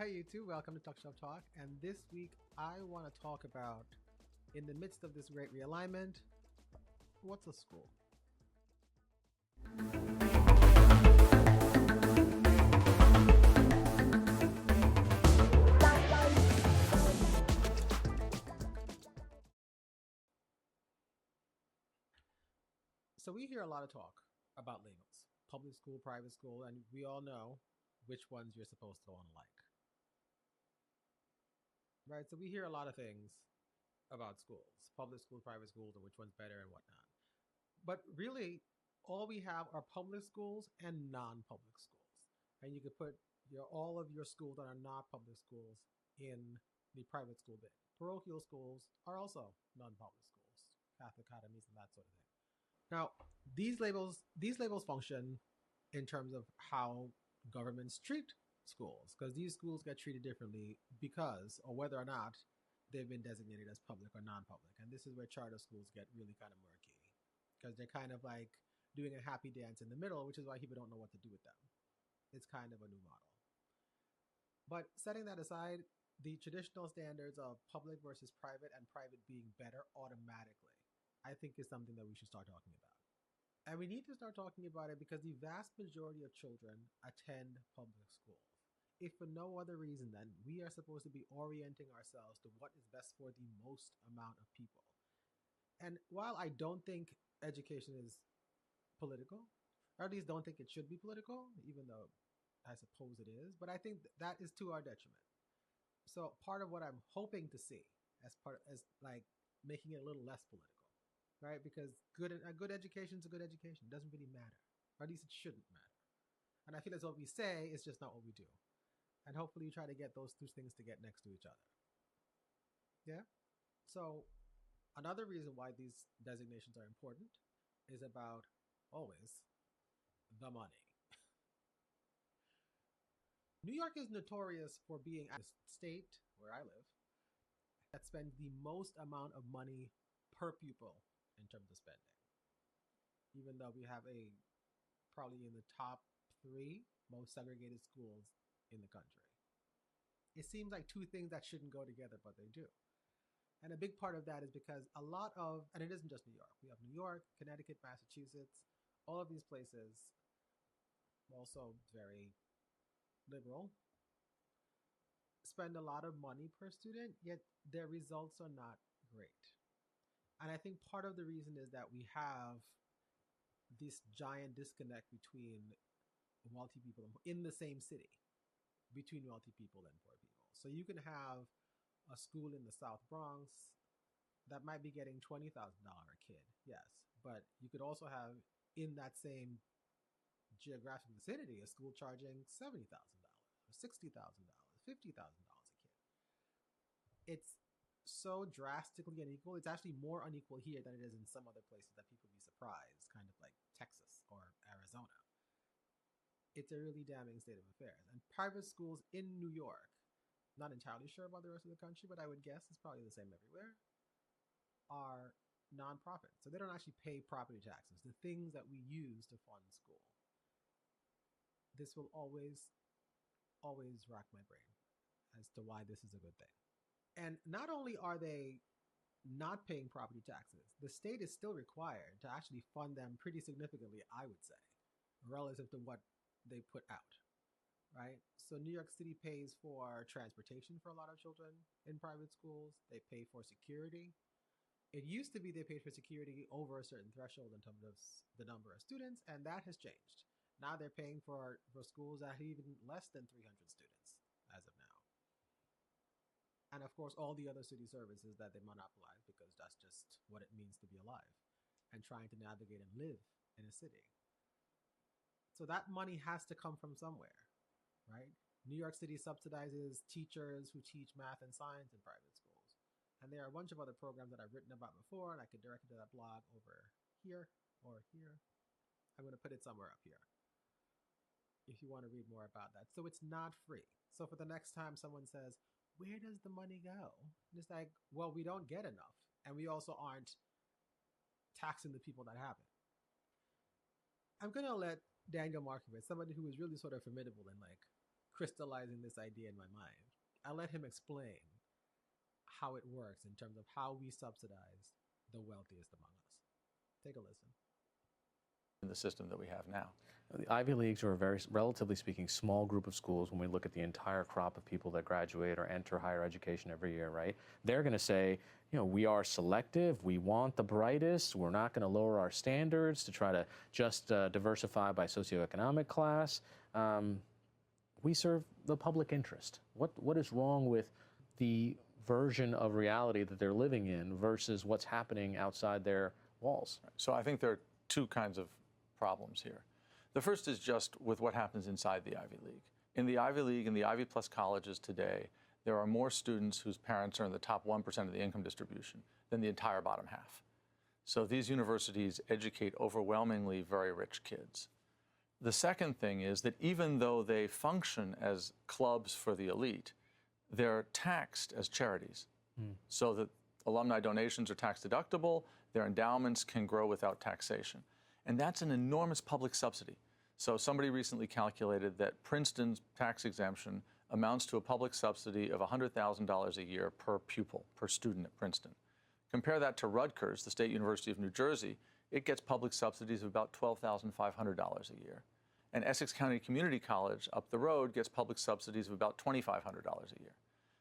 Hey, you two, welcome to Talk Shop Talk. And this week, I want to talk about, in the midst of this great realignment, what's a school? So, we hear a lot of talk about labels public school, private school, and we all know which ones you're supposed to want to like, right? So, we hear a lot of things about schools public schools, private schools, and which one's better and whatnot. But really, all we have are public schools and non-public schools. And you could put all of your schools that are not public schools in the private school bit. Parochial schools are also non-public schools, Catholic academies and that sort of thing. Now, these labels function in terms of how governments treat schools, because these schools get treated differently because, or whether or not they've been designated as public or non-public. And this is where charter schools get really kind of murky, because they're kind of like doing a happy dance in the middle, which is why people don't know what to do with them. It's kind of a new model. But setting that aside, the traditional standards of public versus private and private being better automatically, I think is something that we should start talking about. And we need to start talking about it because the vast majority of children attend public schools. If for no other reason, then we are supposed to be orienting ourselves to what is best for the most amount of people. And while I don't think education is political, or at least don't think it should be political, even though I suppose it is, but I think that is to our detriment. So part of what I'm hoping to see as like making it a little less political, right? Because a good education is a good education. It doesn't really matter, or at least it shouldn't matter. And I feel as what we say is just not what we do. And hopefully, you try to get those two things to get next to each other. Yeah. So another reason why these designations are important is about always the money. New York is notorious for being a state where I live that spends the most amount of money per pupil in terms of spending. Even though we have a probably in the top three most segregated schools in the country. It seems like two things that shouldn't go together, but they do. And a big part of that is because a lot of, and it isn't just New York, we have New York, Connecticut, Massachusetts, all of these places, also very liberal, spend a lot of money per student, yet their results are not great. And I think part of the reason is that we have this giant disconnect between wealthy people in the same city, between wealthy people and poor people. So you can have a school in the South Bronx that might be getting $20,000 a kid, yes, but you could also have in that same geographic vicinity a school charging $70,000 or $60,000, $50,000 a kid. It's so drastically unequal. It's actually more unequal here than it is in some other places that people be surprised, kind of like Texas or Arizona. It's a really damning state of affairs. And private schools in New York, not entirely sure about the rest of the country, but I would guess it's probably the same everywhere, are nonprofit. So they don't actually pay property taxes, the things that we use to fund school. This will always rack my brain as to why this is a good thing. And not only are they not paying property taxes, the state is still required to actually fund them pretty significantly, I would say, relative to what they put out, right? So New York City pays for transportation for a lot of children in private schools. They pay for security. It used to be they paid for security over a certain threshold in terms of the number of students, and that has changed. Now they're paying for schools that have even less than 300 students as of now. And of course, all the other city services that they monopolize because that's just what it means to be alive and trying to navigate and live in a city. So that money has to come from somewhere, right? New York City subsidizes teachers who teach math and science in private schools. And there are a bunch of other programs that I've written about before, and I could direct you to that blog over here or here. I'm going to put it somewhere up here if you want to read more about that. So it's not free. So for the next time someone says, where does the money go? And it's like, well, we don't get enough. And we also aren't taxing the people that have it. I'm going to let Daniel Markovitz, somebody who is really sort of formidable and like crystallizing this idea in my mind. I let him explain how it works in terms of how we subsidize the wealthiest among us. Take a listen. In the system that we have now. The Ivy Leagues are a very, relatively speaking, small group of schools when we look at the entire crop of people that graduate or enter higher education every year, right? They're going to say, you know, we are selective, we want the brightest, we're not going to lower our standards to try to just diversify by socioeconomic class. We serve the public interest. What is wrong with the version of reality that they're living in versus what's happening outside their walls? So I think there are two kinds of problems here. The first is just with what happens inside the Ivy League. In the Ivy League and the Ivy Plus colleges today, there are more students whose parents are in the top 1% of the income distribution than the entire bottom half. So these universities educate overwhelmingly very rich kids. The second thing is that even though they function as clubs for the elite, they're taxed as charities, so that alumni donations are tax deductible, their endowments can grow without taxation. And that's an enormous public subsidy. So somebody recently calculated that Princeton's tax exemption amounts to a public subsidy of $100,000 a year per pupil, per student at Princeton. Compare that to Rutgers, the State University of New Jersey, it gets public subsidies of about $12,500 a year. And Essex County Community College up the road gets public subsidies of about $2,500 a year.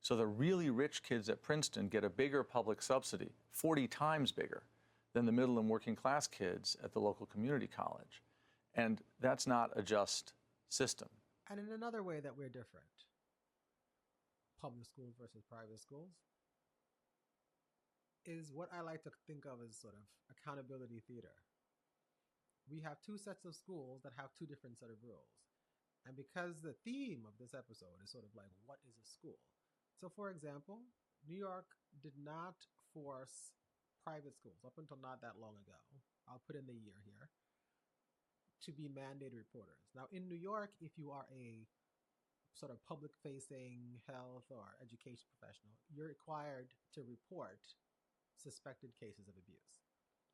So the really rich kids at Princeton get a bigger public subsidy, 40 times bigger, than the middle and working class kids at the local community college. And that's not a just system. And in another way that we're different, public schools versus private schools, is what I like to think of as sort of accountability theater. We have two sets of schools that have two different set of rules. And because the theme of this episode is sort of like, what is a school? So for example, New York did not force private schools up until not that long ago. I'll put in the year here, to be mandated reporters. Now in New York, if you are a sort of public facing health or education professional, you're required to report suspected cases of abuse.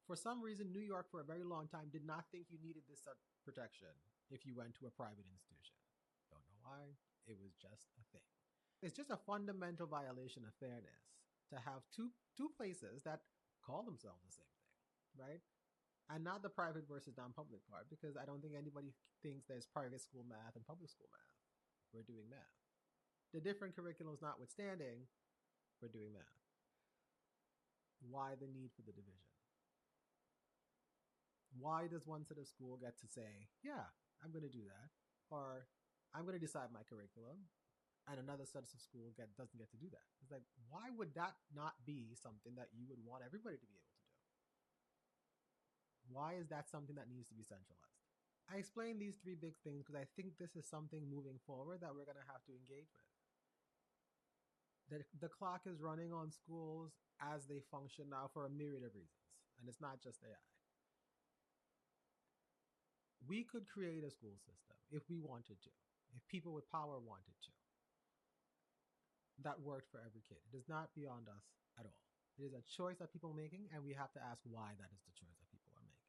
For some reason, New York for a very long time did not think you needed this protection if you went to a private institution. Don't know why, it was just a thing. It's just a fundamental violation of fairness to have two places that call themselves the same thing, right? And not the private versus non-public part, because I don't think anybody thinks there's private school math and public school math. We're doing math. The different curriculums notwithstanding, we're doing math. Why the need for the division? Why does one set of school get to say, yeah, I'm going to do that, or I'm going to decide my curriculum, and another set of school doesn't get to do that? It's like, why would that not be something that you would want everybody to be able to do? Why is that something that needs to be centralized? I explain these three big things because I think this is something moving forward that we're going to have to engage with. The clock is running on schools as they function now for a myriad of reasons, and it's not just AI. We could create a school system if we wanted to, if people with power wanted to, that worked for every kid. It is not beyond us at all. It is a choice that people are making, and we have to ask why that is the choice that people are making.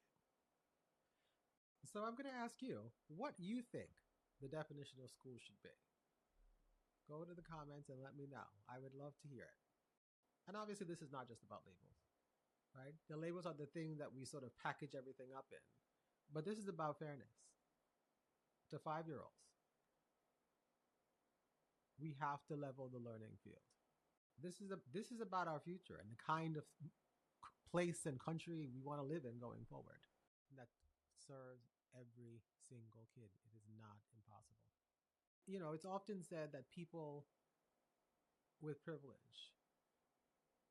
So I'm going to ask you what you think the definition of school should be. Go to the comments and let me know. I would love to hear it. And obviously this is not just about labels, right? The labels are the thing that we sort of package everything up in. But this is about fairness to 5-year-olds. We have to level the learning field. This is about our future and the kind of place and country we want to live in going forward that serves every single kid. It is not impossible. You know, it's often said that people with privilege,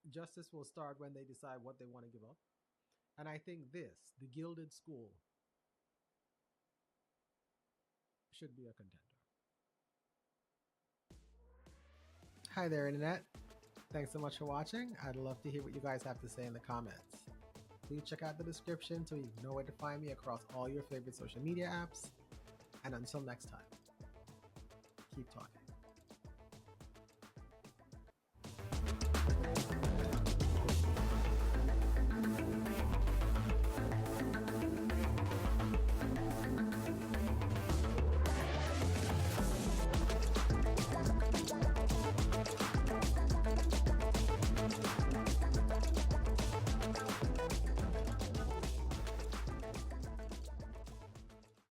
justice will start when they decide what they want to give up. And I think this, the gilded school, should be a contender. Hi there, Internet. Thanks so much for watching. I'd love to hear what you guys have to say in the comments. Please check out the description so you know where to find me across all your favorite social media apps. And until next time, keep talking.